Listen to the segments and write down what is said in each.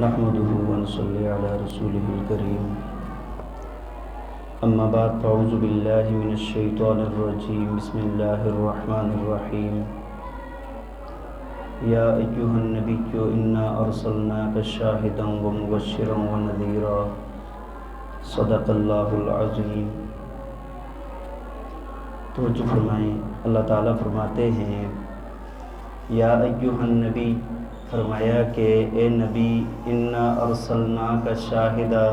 نحمده ونصلي على رسوله الكريم اما بعد فاعوذ بالله من الشيطان الرجيم بسم الله الرحمن الرحيم يا أيها النبي إنا أرسلناك شاهدا ومبشرا ونذيرا صدق الله العظيم۔ توجہ فرمائیں، اللہ تعالیٰ فرماتے ہیں یا ایھا النبی، فرمایا کہ اے نبی، انا ارسلناک شاہدا،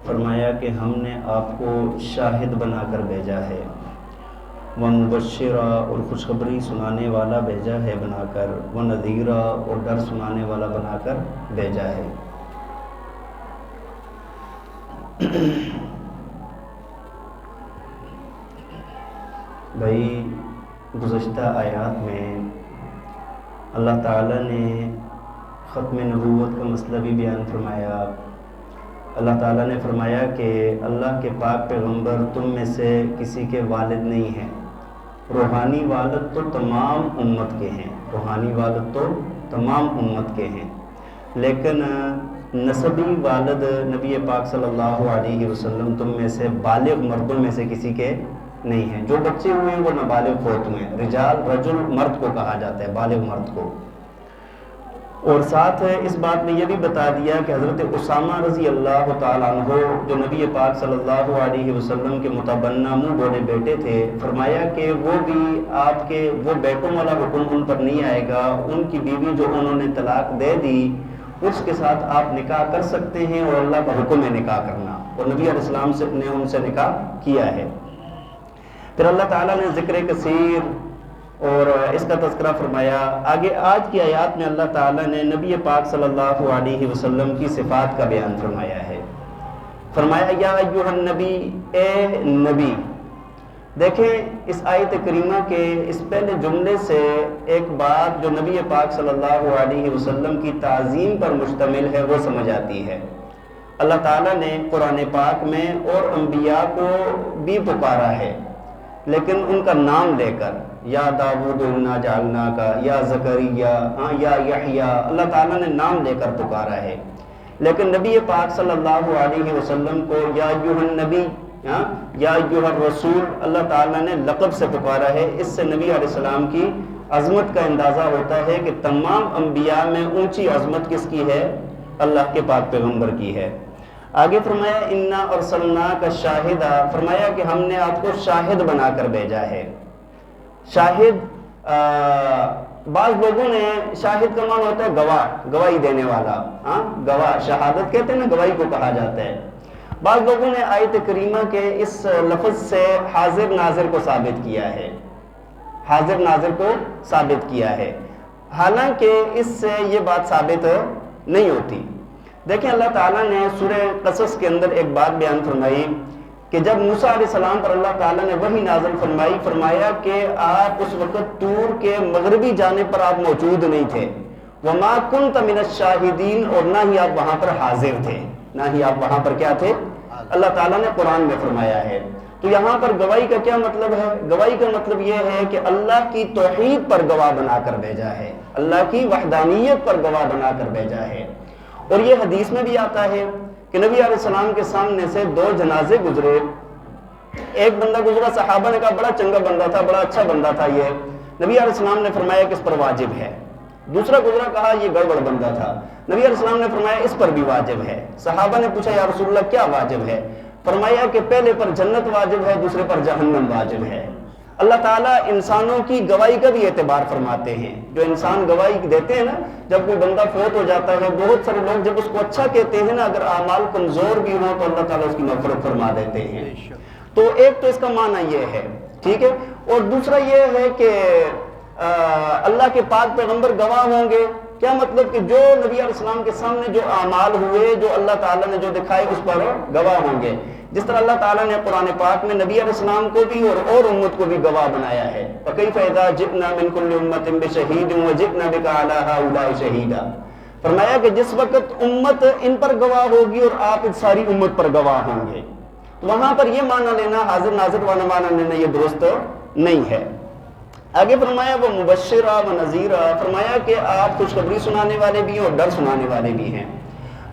فرمایا کہ ہم نے آپ کو شاہد بنا کر بھیجا ہے، ومبشرا، اور خوشخبری سنانے والا بھیجا ہے بنا کر، ونذیرا، اور ڈر سنانے والا بنا کر بھیجا ہے۔ بھائی گزشتہ آیات میں اللہ تعالیٰ نے ختم نبوت کا مسئلہ بھی بیان فرمایا۔ اللہ تعالیٰ نے فرمایا کہ اللہ کے پاک پیغمبر تم میں سے کسی کے والد نہیں ہیں، روحانی والد تو تمام امت کے ہیں، روحانی والد تو تمام امت کے ہیں، لیکن نسبی والد نبی پاک صلی اللہ علیہ وسلم تم میں سے بالغ مردوں میں سے کسی کے نہیں ہیں۔ جو بچے ہوئے ہیں وہ نابالغ فوت ہوئے ہیں، رجل مرد کو کہا جاتا ہے، بالغ مرد کو۔ اور ساتھ اس بات میں یہ بھی بتا دیا کہ حضرت اسامہ رضی اللہ تعالیٰ عنہ جو نبی پاک صلی اللہ علیہ وسلم کے متبنہ منہ بولے بیٹے تھے، فرمایا کہ وہ بھی آپ کے وہ بیٹوں والا حکم ان پر نہیں آئے گا، ان کی بیوی جو انہوں نے طلاق دے دی اس کے ساتھ آپ نکاح کر سکتے ہیں، اور اللہ کا حکم ہے نکاح کرنا، اور نبی علیہ السلام نے ان سے نکاح کیا ہے۔ پھر اللہ تعالیٰ نے ذکر کثیر اور اس کا تذکرہ فرمایا۔ آگے آج کی آیات میں اللہ تعالیٰ نے نبی پاک صلی اللہ علیہ وسلم کی صفات کا بیان فرمایا ہے۔ فرمایا یا ایھا النبی، اے نبی۔ دیکھیں اس آیت کریمہ کے اس پہلے جملے سے ایک بات جو نبی پاک صلی اللہ علیہ وسلم کی تعظیم پر مشتمل ہے وہ سمجھ آتی ہے۔ اللہ تعالیٰ نے قرآن پاک میں اور انبیاء کو بھی پکارا ہے، لیکن ان کا نام لے کر، یا داؤد انا جعلناک، یا زکریا، یا یحییٰ، اللہ تعالیٰ نے نام لے کر پکارا ہے۔ لیکن نبی پاک صلی اللہ علیہ وسلم کو یا ایھا النبی، یا ایھا الرسول، اللہ تعالیٰ نے لقب سے پکارا ہے۔ اس سے نبی علیہ السلام کی عظمت کا اندازہ ہوتا ہے کہ تمام انبیاء میں اونچی عظمت کس کی ہے؟ اللہ کے پاک پیغمبر کی ہے۔ آگے فرمایا انا ارسلناک شاہدا، فرمایا کہ ہم نے آپ کو شاہد بنا کر بھیجا ہے۔ شاہد بعض لوگوں نے شاہد کا معنی ہوتا ہے گواہ، گواہی دینے والا، گواہ، شہادت کہتے ہیں نا، گواہی کو کہا جاتا ہے۔ بعض لوگوں نے آیت کریمہ کے اس لفظ سے حاضر ناظر کو ثابت کیا ہے، حاضر ناظر کو ثابت کیا ہے، حالانکہ اس سے یہ بات ثابت نہیں ہوتی۔ دیکھیں اللہ تعالیٰ نے سورہ قصص کے اندر ایک بات بیان فرمائی کہ جب موسیٰ علیہ السلام پر اللہ تعالیٰ نے وحی نازل فرمائی، فرمایا کہ آپ اس وقت طور کے مغربی جانب پر آپ موجود نہیں تھے، وما کنت من الشاہدین، اور نہ ہی آپ وہاں پر حاضر تھے، نہ ہی آپ وہاں پر کیا تھے؟ اللہ تعالیٰ نے قرآن میں فرمایا ہے۔ تو یہاں پر گواہی کا کیا مطلب ہے؟ گواہی کا مطلب یہ ہے کہ اللہ کی توحید پر گواہ بنا کر بھیجا ہے، اللہ کی وحدانیت پر گواہ بنا کر بھیجا ہے۔ اور یہ حدیث میں بھی آتا ہے کہ نبی علیہ السلام کے سامنے سے دو جنازے گزرے، ایک بندہ گزرا، صحابہ نے کہا بڑا چنگا بندہ تھا، بڑا اچھا بندہ تھا یہ، نبی علیہ السلام نے فرمایا کہ اس پر واجب ہے۔ دوسرا گزرا، کہا یہ گڑبڑ بندہ تھا، نبی علیہ السلام نے فرمایا اس پر بھی واجب ہے۔ صحابہ نے پوچھا یا رسول اللہ کیا واجب ہے؟ فرمایا کہ پہلے پر جنت واجب ہے، دوسرے پر جہنم واجب ہے۔ اللہ تعالیٰ انسانوں کی گواہی کا بھی اعتبار فرماتے ہیں۔ جو انسان گواہی دیتے ہیں نا، جب کوئی بندہ فوت ہو جاتا ہے، بہت سارے لوگ جب اس کو اچھا کہتے ہیں نا، اگر اعمال کمزور بھی ہوں تو اللہ تعالیٰ اس کی مغفرت فرما دیتے ہیں۔ تو ایک تو اس کا معنی یہ ہے، ٹھیک ہے، اور دوسرا یہ ہے کہ اللہ کے پاک پیغمبر گواہ ہوں گے۔ کیا مطلب کہ جو نبی علیہ السلام کے سامنے جو اعمال ہوئے، جو اللہ تعالیٰ نے جو دکھائے، اس پر گواہ ہوں گے۔ جس طرح اللہ تعالیٰ نے قرآن پاک میں نبی علیہ السلام کو بھی اور امت کو بھی گواہ بنایا ہے۔ فَكَيْفَ إِذَا جِئْنَا مِنْ كُلِّ أُمَّةٍ بِشَهِيدٍ وَجِئْنَا بِكَ عَلَىٰ هَٰؤُلَاءِ شَهِيدًا، فرمایا کہ جس وقت امت ان پر گواہ ہوگی اور آپ ساری امت پر گواہ ہوں گے، تو وہاں پر یہ معنی لینا، حاضر ناظر والا معنی لینا، یہ درست نہیں ہے۔ آگے فرمایا وہ مبشرہ و نذیرہ، فرمایا کہ آپ خوشخبری سنانے والے بھی ہیں اور ڈر سنانے والے بھی ہیں۔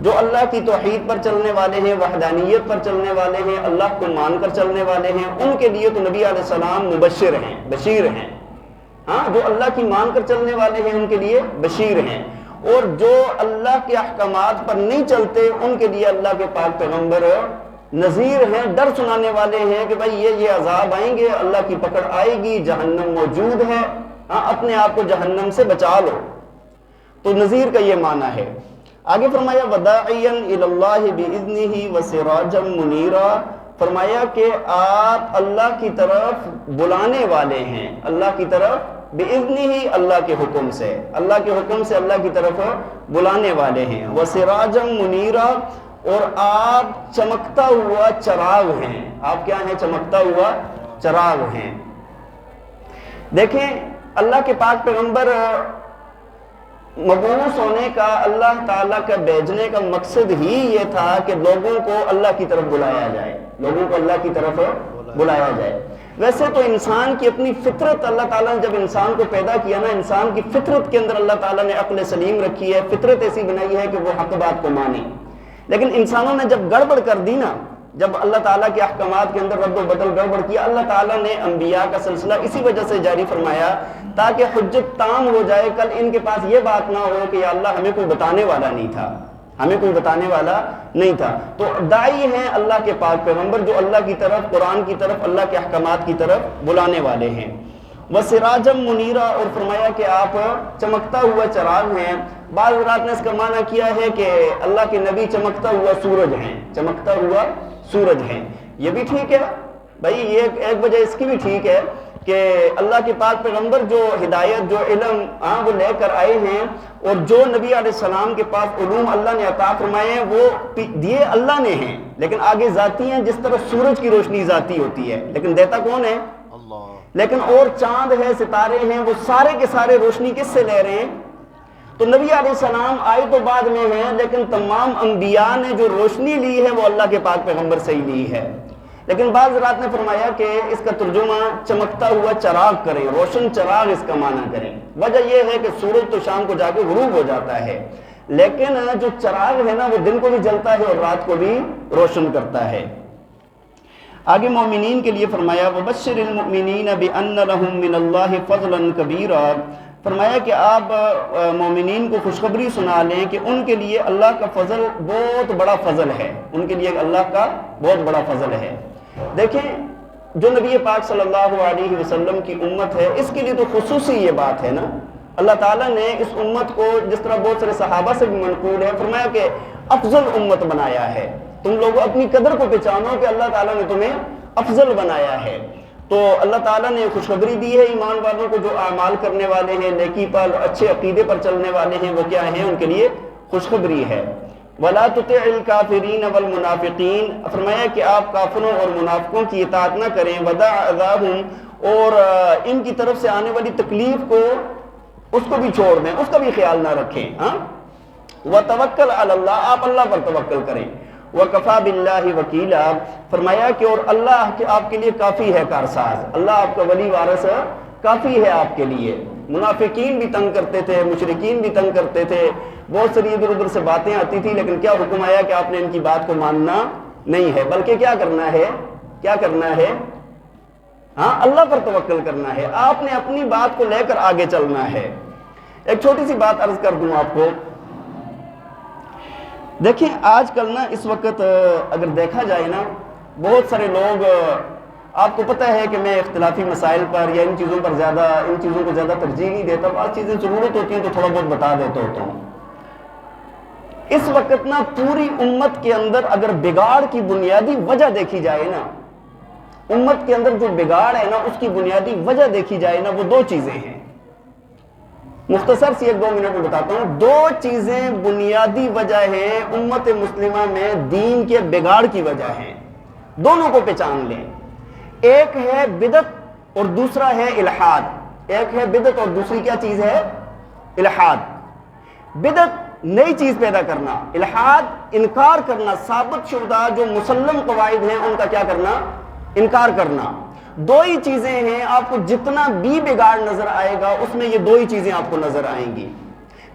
جو اللہ کی توحید پر چلنے والے ہیں، وحدانیت پر چلنے والے ہیں، اللہ کو مان کر چلنے والے ہیں، ان کے لیے تو نبی علیہ السلام مبشر ہیں، بشیر ہیں۔ ہاں، جو اللہ کی مان کر چلنے والے ہیں ان کے لیے بشیر ہیں، اور جو اللہ کے احکامات پر نہیں چلتے ان کے لیے اللہ کے پاک پیغمبر نذیر ہیں، ڈر سنانے والے ہیں کہ بھائی یہ عذاب آئیں گے، اللہ کی پکڑ آئے گی، جہنم موجود ہے، ہاں اپنے آپ کو جہنم سے بچا لو۔ تو نذیر کا یہ معنی ہے۔ آگے فرمایا وَدَاعِيًا إِلَى اللَّهِ بِإِذْنِهِ وَسِرَاجًا مُنِيرًا، فرمایا کہ آپ اللہ کی طرف بلانے والے ہیں، اللہ کی طرف بِإِذْنِهِ، اللہ کے حکم سے، اللہ کے حکم سے اللہ کی طرف بلانے والے ہیں، وَسِرَاجًا مُنِيرًا، اور آپ چمکتا ہوا چراغ ہیں۔ آپ کیا ہیں؟ چمکتا ہوا چراغ ہیں۔ دیکھیں اللہ کے پاک پیغمبر مبعوث ہونے کا، اللہ تعالیٰ کا بھیجنے کا مقصد ہی یہ تھا کہ لوگوں کو اللہ کی طرف بلایا جائے، لوگوں کو اللہ کی طرف بلایا جائے۔ ویسے تو انسان کی اپنی فطرت، اللہ تعالیٰ نے جب انسان کو پیدا کیا نا، انسان کی فطرت کے اندر اللہ تعالیٰ نے عقل سلیم رکھی ہے، فطرت ایسی بنائی ہے کہ وہ حق بات کو مانے۔ لیکن انسانوں نے جب گڑبڑ کر دی نا، جب اللہ تعالیٰ کے احکامات کے اندر رد و بدل گڑبڑ کیا، اللہ تعالیٰ نے انبیاء کا سلسلہ اسی وجہ سے جاری فرمایا تاکہ حجت تام ہو جائے، کل ان کے پاس یہ بات نہ ہو کہ یا اللہ ہمیں کوئی بتانے والا نہیں تھا، ہمیں کوئی بتانے والا نہیں تھا۔ تو داعی ہیں اللہ کے پاک پیغمبر، جو اللہ کی طرف، قرآن کی طرف، اللہ کے احکامات کی طرف بلانے والے ہیں۔ وَسِرَاجًا مُنِيرًا، اور فرمایا کہ آپ چمکتا ہوا چراغ ہیں۔ بعض حضرات نے اس کا معنی کیا ہے کہ اللہ کے نبی چمکتا ہوا سورج ہیں، چمکتا ہوا سورج ہیں۔ یہ بھی ٹھیک ہے بھائی، یہ ایک وجہ اس کی بھی ٹھیک ہے کہ اللہ کے پاک پیغمبر جو ہدایت، جو علم وہ لے کر آئے ہیں، اور جو نبی علیہ السلام کے پاس علوم اللہ نے عطا فرمائے ہیں وہ دیے اللہ نے ہیں، لیکن آگے ذاتی ہیں، جس طرح سورج کی روشنی ذاتی ہوتی ہے، لیکن دیتا کون ہے؟ اللہ۔ لیکن اور چاند ہے، ستارے ہیں، وہ سارے کے سارے روشنی کس سے لے رہے ہیں؟ تو نبی علیہ السلام آئے تو بعد میں ہیں، لیکن تمام انبیاء نے جو روشنی لی ہے وہ اللہ کے پاک پیغمبر سے ہی لی ہے۔ لیکن بعض حضرات نے فرمایا کہ اس کا ترجمہ چمکتا ہوا چراغ کریں، روشن چراغ اس کا معنی کریں۔ وجہ یہ ہے کہ سورج تو شام کو جا کے غروب ہو جاتا ہے، لیکن جو چراغ ہے نا وہ دن کو بھی جلتا ہے اور رات کو بھی روشن کرتا ہے۔ آگے مومنین کے لیے فرمایا وَبَشِّرِ الْمُؤْمِنِينَ بِأَنَّ لَهُم مِّنَ اللَّهِ فَضْلًا كَبِيرًا، فرمایا کہ آپ مومنین کو خوشخبری سنا لیں کہ ان کے لیے اللہ کا فضل بہت بڑا فضل ہے، ان کے لیے اللہ کا بہت بڑا فضل ہے۔ دیکھیں جو نبی پاک صلی اللہ علیہ وسلم کی امت ہے، اس کے لیے تو خصوصی یہ بات ہے نا، اللہ تعالیٰ نے اس امت کو، جس طرح بہت سارے صحابہ سے بھی منقول ہے، فرمایا کہ افضل امت بنایا ہے۔ تم لوگ اپنی قدر کو پہچانو کہ اللہ تعالیٰ نے تمہیں افضل بنایا ہے۔ تو اللہ تعالیٰ نے خوشخبری دی ہے ایمان والوں کو، جو اعمال کرنے والے ہیں، نیکی پر، اچھے عقیدے پر چلنے والے ہیں، وہ کیا ہیں؟ ان کے لیے خوشخبری ہے۔ وَلَا تُطِعِ الْكَافِرِينَ وَالْمُنَافِقِينَ، فرمایا کہ آپ کافروں اور منافقوں کی اطاعت نہ کریں، وَدَعْ أَذَاهُمْ، اور ان کی طرف سے آنے والی تکلیف کو، اس کو بھی چھوڑ دیں، اس کا بھی خیال نہ رکھیں۔ وَتَوَكَّلْ عَلَى اللَّهِ، آپ اللہ پر توکل کریں۔ وَكَفَى بِاللَّهِ وَكِيلًا، فرمایا کہ اور اللہ آپ کے لیے کافی ہے کارساز، اللہ آپ کا ولی وارث کافی ہے آپ کے لیے۔ منافقین بھی تنگ کرتے تھے، مشرکین بھی تنگ کرتے تھے، بہت ساری ادھر ادھر سے باتیں آتی تھی، لیکن کیا حکم آیا کہ آپ نے ان کی بات کو ماننا نہیں ہے، بلکہ کیا کرنا ہے؟ کیا کرنا ہے؟ ہاں، اللہ پر توکل کرنا ہے، آپ نے اپنی بات کو لے کر آگے چلنا ہے۔ ایک چھوٹی سی بات عرض کر دوں آپ کو، دیکھیں آج کل نا، اس وقت اگر دیکھا جائے نا، بہت سارے لوگ، آپ کو پتہ ہے کہ میں اختلافی مسائل پر یا ان چیزوں پر زیادہ، ان چیزوں کو زیادہ ترجیح نہیں دیتا، بعض چیزیں ضرورت ہوتی ہیں تو تھوڑا بہت بتا دیتا ہوتا ہوں۔ اس وقت نا پوری امت کے اندر اگر بگاڑ کی بنیادی وجہ دیکھی جائے نا، امت کے اندر جو بگاڑ ہے نا اس کی بنیادی وجہ دیکھی جائے نا، وہ دو چیزیں ہیں۔ مختصر سی 1-2 منٹ میں بتاتا ہوں۔ دو چیزیں بنیادی وجہ ہیں امت مسلمہ میں دین کے بگاڑ کی وجہ ہیں، دونوں کو پہچان لیں۔ ایک ہے بدعت اور دوسرا ہے الحاد۔ ایک ہے بدعت اور دوسری کیا چیز ہے؟ الحاد۔ بدعت نئی چیز پیدا کرنا، الحاد انکار کرنا، ثابت شدہ جو مسلم قواعد ہیں ان کا کیا کرنا؟ انکار کرنا۔ دو ہی چیزیں ہیں، آپ کو جتنا بھی بگاڑ نظر آئے گا اس میں یہ دو ہی چیزیں آپ کو نظر آئیں گی۔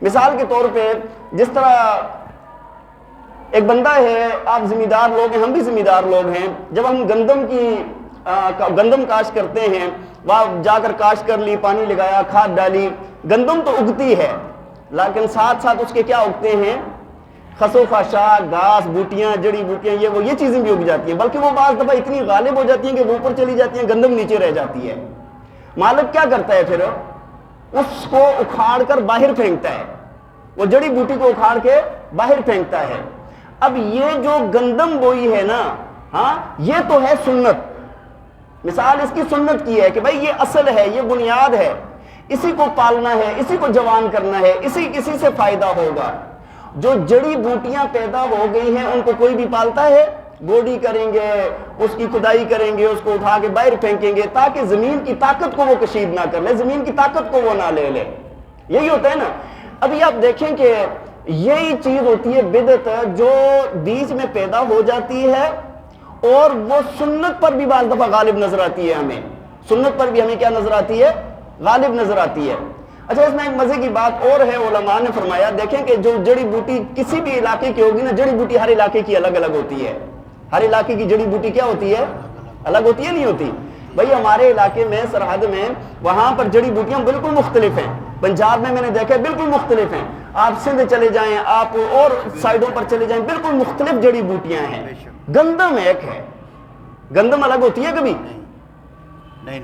مثال کے طور پہ جس طرح ایک بندہ ہے، آپ زمیندار لوگ ہیں، ہم بھی زمیندار لوگ ہیں، جب ہم گندم کاشت کرتے ہیں، وہاں جا کر کاشت کر لی، پانی لگایا، کھاد ڈالی، گندم تو اگتی ہے، لیکن ساتھ ساتھ اس کے کیا اگتے ہیں؟ خسو خاشاک، گھاس، بوٹیاں، جڑی بوٹیاں، یہ چیزیں بھی اگ جاتی ہیں، بلکہ وہ بعض دفعہ اتنی غالب ہو جاتی ہیں کہ وہ اوپر چلی جاتی ہیں، گندم نیچے رہ جاتی ہے۔ مالک کیا کرتا ہے پھر؟ اس کو اکھاڑ کر باہر پھینکتا ہے، وہ جڑی بوٹی کو اکھاڑ کے باہر پھینکتا ہے۔ اب یہ جو گندم بوئی ہے نا، یہ تو ہے سنت، مثال اس کی سنت کی ہے کہ بھائی یہ اصل ہے، یہ بنیاد ہے، اسی کو پالنا ہے، اسی کو جوان کرنا ہے، اسی سے فائدہ ہوگا۔ جو جڑی بوٹیاں پیدا ہو گئی ہیں ان کو کوئی بھی پالتا ہے؟ گوڈی کریں گے، اس کی کھدائی کریں گے، اس کو اٹھا کے باہر پھینکیں گے تاکہ زمین کی طاقت کو وہ کشید نہ کر لے، زمین کی طاقت کو وہ نہ لے لے، یہی ہوتا ہے نا۔ ابھی آپ دیکھیں کہ یہی چیز ہوتی ہے بدعت، جو بیچ میں پیدا ہو جاتی ہے اور وہ سنت پر بھی بعض دفعہ غالب نظر آتی ہے، ہمیں سنت پر بھی ہمیں کیا نظر آتی ہے؟ غالب نظر آتی ہے۔ اچھا، اس میں ایک مزے کی بات اور ہے، علماء نے فرمایا دیکھیں کہ جو جڑی بوٹی کسی بھی علاقے کی ہوگی نا، جڑی بوٹی ہر علاقے کی الگ الگ ہوتی ہے، ہر علاقے کی جڑی بوٹی کیا ہوتی ہے؟ الگ ہوتی ہے، نہیں ہوتی؟ بھئی ہمارے علاقے میں سرحد میں وہاں پر جڑی بوٹیاں بالکل مختلف ہیں، پنجاب میں نے دیکھا بالکل مختلف ہیں، آپ سندھ چلے جائیں، آپ اور سائڈوں پر چلے جائیں، بالکل مختلف جڑی بوٹیاں ہیں۔ گندم ایک ہے، گندم الگ ہوتی ہے کبھی؟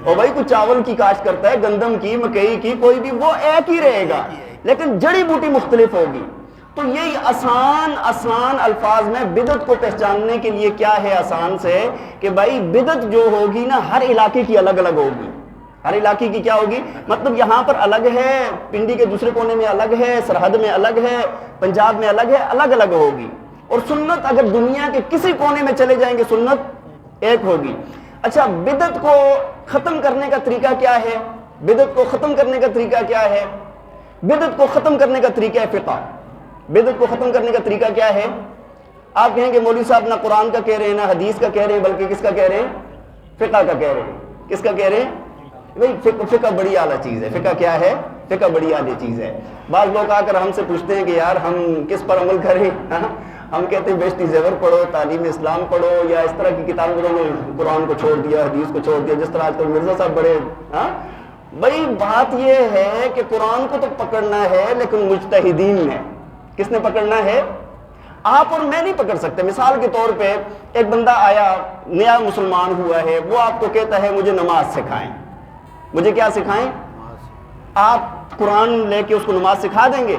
اور بھائی کوئی چاول کی کاشت کرتا ہے، گندم کی، مکئی کی، کوئی بھی، وہ ایک ہی رہے گا، لیکن جڑی بوٹی مختلف ہوگی۔ تو یہی آسان الفاظ میں بدعت کو پہچاننے کے لیے کیا ہے آسان سے، کہ بھائی بدعت جو ہوگی نا ہر علاقے کی الگ الگ ہوگی، ہر علاقے کی کیا ہوگی؟ مطلب یہاں پر الگ ہے، پنڈی کے دوسرے کونے میں الگ ہے، سرحد میں الگ ہے، پنجاب میں الگ ہے، الگ الگ ہوگی۔ اور سنت اگر دنیا کے کسی کونے میں چلے جائیں گے سنت ایک ہوگی۔ اچھا، بدعت کو ختم کرنے کا طریقہ کیا ہے؟ بدعت کو ختم کرنے کا طریقہ کیا ہے؟ بدعت کو ختم کرنے کا طریقہ ہے فقہ۔ بدعت کو ختم کرنے کا طریقہ کیا ہے؟ آپ کہیں گے مولوی صاحب نہ قرآن کا کہہ رہے ہیں، نہ حدیث کا کہہ رہے ہیں، بلکہ کس کا کہہ رہے ہیں؟ فقہ کا کہہ رہے ہیں۔ کس کا کہہ رہے ہیں؟ بھئی فقہ بڑی اعلیٰ چیز ہے۔ فقہ کیا ہے؟ فقہ بڑی اعلیٰ چیز ہے۔ بعض لوگ آ کر ہم سے پوچھتے ہیں کہ یار ہم کس پر عمل کریں؟ ہم کہتے ہیں بیشتی زیور پڑھو، تعلیم اسلام پڑھو، یا اس طرح کی کتابوں میں قرآن کو چھوڑ دیا، حدیث کو چھوڑ دیا، جس طرح آج کل مرزا صاحب بڑے۔ بھئی بات یہ ہے کہ قرآن کو تو پکڑنا ہے، لیکن مجتہدین نے، کس نے پکڑنا ہے؟ آپ اور میں نہیں پکڑ سکتے۔ مثال کے طور پہ ایک بندہ آیا، نیا مسلمان ہوا ہے، وہ آپ کو کہتا ہے مجھے نماز سکھائیں۔ مجھے کیا سکھائیں؟ آپ قرآن لے کے اس کو نماز سکھا دیں گے؟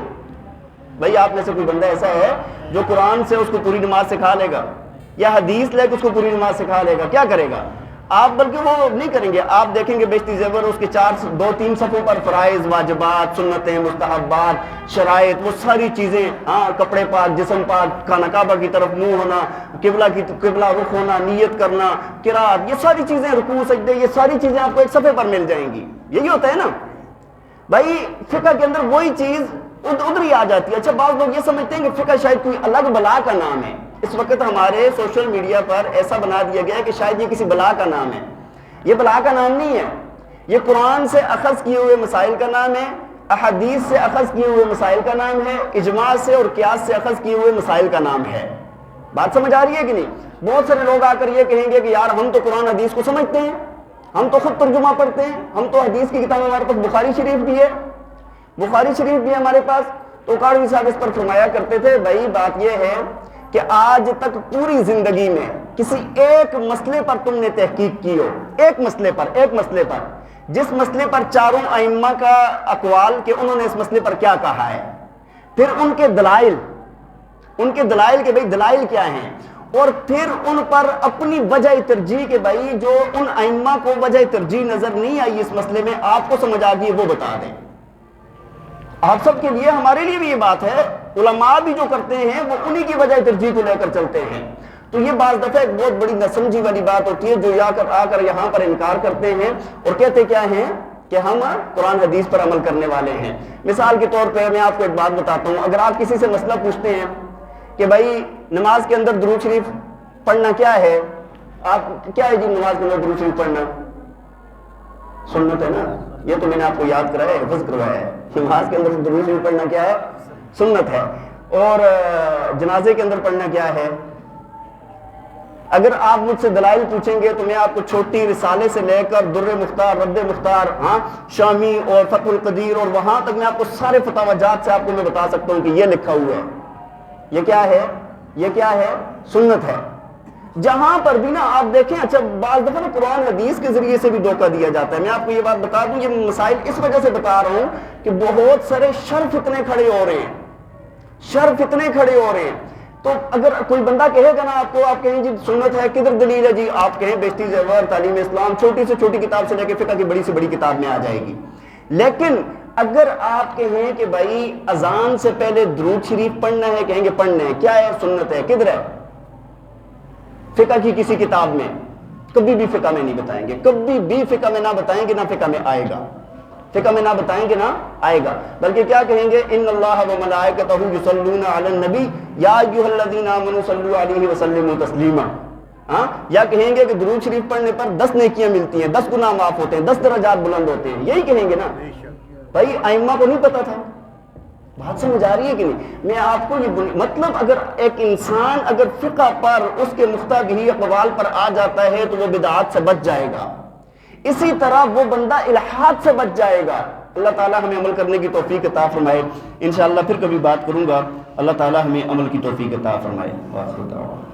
بھئی آپ میں سے کوئی بندہ ایسا ہے جو قرآن سے اس کو پوری نماز سکھا لے گا، یا حدیث لے کے اس کو پوری نماز سکھا لے گا؟ کیا کرے گا آپ؟ بلکہ وہ نہیں کریں گے۔ آپ دیکھیں گے بیشتی زیور اس کے 2-3 صفحوں پر فرائض، واجبات، سنتیں، مستحبات، شرائط، وہ ساری چیزیں، کپڑے پاک، جسم پاک، خانہ کعبہ کی طرف منہ ہونا، قبلہ رخ ہونا، نیت کرنا، قرات، یہ ساری چیزیں، رکوع سجدے، یہ ساری چیزیں آپ کو ایک صفحے پر مل جائیں گی۔ یہی ہوتا ہے نا بھائی، فقہ کے اندر وہی چیز ادھر ہی آ جاتی ہے۔ اچھا، بعض لوگ یہ سمجھتے ہیں کہ فقہ شاید کوئی الگ بلا کا نام ہے۔ اس وقت ہمارے سوشل میڈیا پر ایسا بنا دیا گیا ہے کہ شاید یہ کسی بلا کا نام ہے۔ یہ بلا کا نام نہیں ہے، یہ قرآن سے اخذ کیے ہوئے مسائل کا نام ہے، احادیث سے اخذ کیے ہوئے مسائل کا نام ہے، اجماع سے اور قیاس سے اخذ کیے ہوئے مسائل کا نام ہے۔ بات سمجھ آ رہی ہے کہ نہیں؟ بہت سارے لوگ آ کر یہ کہیں گے کہ یار ہم تو قرآن حدیث کو سمجھتے ہیں، ہم تو خود ترجمہ پڑھتے ہیں، ہم تو حدیث کی کتاب، ہمارے پاس بخاری شریف بھی ہے، بخاری شریف بھی ہے ہمارے پاس۔ تو کاروی صاحب اس پر فرمایا کرتے تھے، بھائی بات یہ ہے کہ آج تک پوری زندگی میں کسی ایک مسئلے پر تم نے تحقیق کی ہو، ایک مسئلے پر جس مسئلے پر چاروں ائمہ کا اقوال کہ انہوں نے اس مسئلے پر کیا کہا ہے، پھر ان کے دلائل کہ بھئی دلائل کیا ہیں، اور پھر ان پر اپنی وجہ ترجیح کہ بھائی جو ان ائمہ کو وجہ ترجیح نظر نہیں آئی اس مسئلے میں، آپ کو سمجھ آ گئی وہ بتا دیں۔ آپ سب کے لیے، ہمارے لیے بھی یہ بات ہے، علماء بھی جو کرتے ہیں وہ انہی کی وجہ ترجیح کو لے کر چلتے ہیں۔ تو یہ بعض دفعہ ایک بہت بڑی ناسمجھی والی بات ہوتی ہے، جو آ کر یہاں پر انکار کرتے ہیں اور کہتے کیا ہیں کہ ہم قرآن حدیث پر عمل کرنے والے ہیں۔ مثال کے طور پہ میں آپ کو ایک بات بتاتا ہوں، اگر آپ کسی سے مسئلہ پوچھتے ہیں کہ بھائی نماز کے اندر درود شریف پڑھنا کیا ہے، آپ کیا ہے جی نماز کے اندر درود شریف پڑھنا، سنت ہے نا، یہ تو میں نے آپ کو یاد کرایا ہے، حفظ کروایا ہے. نماز کے اندر درود شریف پڑھنا کیا ہے؟ سنت ہے. اور جنازے کے اندر پڑھنا کیا ہے؟ اگر آپ مجھ سے دلائل پوچھیں گے تو میں آپ کو چھوٹی رسالے سے لے کر در مختار، رد مختار، شامی اور فتح القدیر اور وہاں تک میں آپ کو سارے فتاوی جات سے آپ کو میں بتا سکتا ہوں کہ یہ لکھا ہوا ہے. یہ کیا ہے؟ یہ کیا ہے؟ سنت ہے. جہاں پر بھی نا آپ دیکھیں، اچھا بعض دفعہ نا قرآن حدیث کے ذریعے سے بھی دھوکہ دیا جاتا ہے. میں آپ کو یہ بات بتا دوں، یہ مسائل اس وجہ سے بتا رہا ہوں کہ بہت سارے شر فتنے کھڑے ہو رہے ہیں، شر فتنے کھڑے ہو رہے ہیں. تو اگر کوئی بندہ کہے گا نا آپ کو، آپ کہیں جی سنت ہے، کدھر دلیل ہے جی؟ آپ کہیں بیشتی زیور، تعلیم اسلام، چھوٹی سے چھوٹی کتاب سے لے کے فقہ کی بڑی سے بڑی کتاب میں آ جائے گی. لیکن اگر آپ کہیں کہ بھائی اذان سے پہلے درود شریف پڑھنا ہے، کہیں گے پڑھنا ہے، کیا ہے؟ سنت ہے. کدھر ہے؟ فقہ کی کسی کتاب میں؟ کبھی بھی فقہ میں نہیں بتائیں گے، کبھی بھی فقہ میں نہ بتائیں گے، نہ فقہ میں آئے گا، فقہ میں نہ بتائیں گے نہ آئے گا. بلکہ کیا کہیں گے؟ ان اللہ و ملائکتہ یصلون علی النبی یا ایھا الذین آمنوا صلوا علیہ وسلموا تسلیما. یا کہیں گے کہ درود شریف پڑھنے پر 10 نیکیاں ملتی ہیں، 10 گناہ معاف ہوتے ہیں، 10 درجات بلند ہوتے ہیں. یہی کہیں گے نا. بھائی ائمہ کو نہیں پتا تھا؟ بات سمجھ آ رہی ہے کہ نہیں؟ میں آپ کو یہ مطلب اگر ایک انسان اگر فقہ پر اس کے مختلف اقوال پر آ جاتا ہے تو وہ بدعات سے بچ جائے گا. اسی طرح وہ بندہ الحاد سے بچ جائے گا. اللہ تعالیٰ ہمیں عمل کرنے کی توفیق عطا فرمائے. انشاءاللہ پھر کبھی بات کروں گا. اللہ تعالیٰ ہمیں عمل کی توفیق عطا فرمائے.